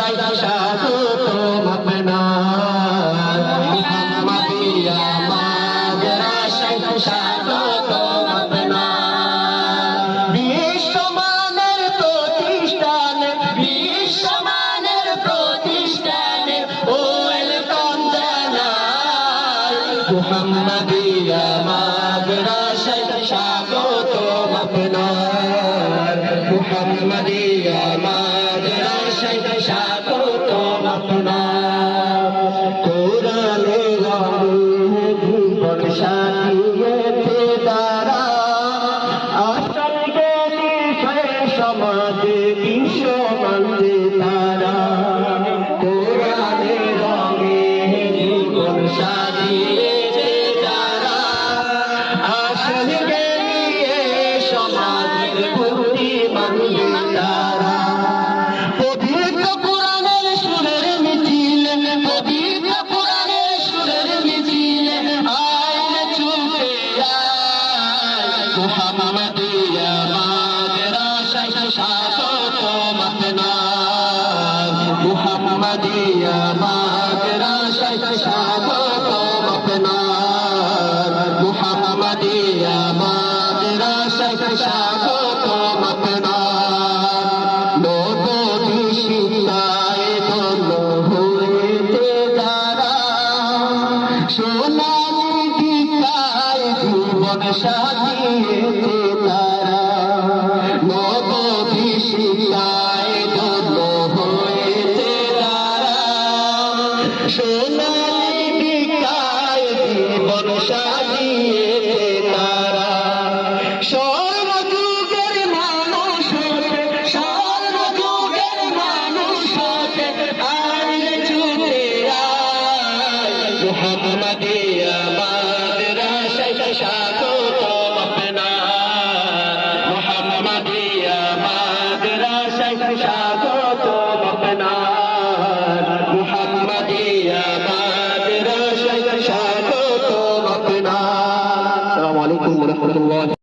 মাদ্রাসায় স্বাগতম আপনার মুহাম্মাদিয়া মাদ্রাসায় স্বাগতম আপনার বিশ্বমানের প্রতিষ্ঠানে ওয়েলকাম জানাই মুহাম্মাদিয়া মাদ্রাসায় স্বাগতম আপনার মুহাম্মাদিয়া মাদ্রাসায় স্বাগতম আপনার কোরআনের আলোয় জীবন সাথীতে দ্বারা আসল জ্ঞানী সমাজে বিশ্ব মানতে তারা কোরআনের আলোয় জীবন সাথীতে দ্বারা আসল জ্ঞানী সমাজের ভক্তি মানতে তারা পবিত্র কোরআনের সুরের মিছিল আইলে ছুটে আয় মুহাম্মাদিয়া মাদ্রাসায় স্বাগতম আপনার মুহাম্মাদিয়া মাদ্রাসায় স্বাগতম আপনার মুহাম্মাদিয়া মাদ্রাসায় স্বাগতম আপনার নবী শিক্ষায় ধন্য হয়েছে যারা সোনালী দীক্ষায় জীবন সাজিয়েছে তারা নবী শিক্ষায় ধন্য হয়েছে যারা সোনালী দীক্ষায় জীবন সাজিয়েছে তারা সর্বযুগের মানুষ হতে আইলে ছুটে আয় মুহাম্মাদিয়া মাদ্রাসায় স্বাগতম আপনার মুহাম্মাদিয়া মাদ্রাসায় স্বাগতম আপনার মুহাম্মাদিয়া মাদ্রাসায় স্বাগতম আপনার। আসসালামু আলাইকুম ওয়া রাহমাতুল্লাহ।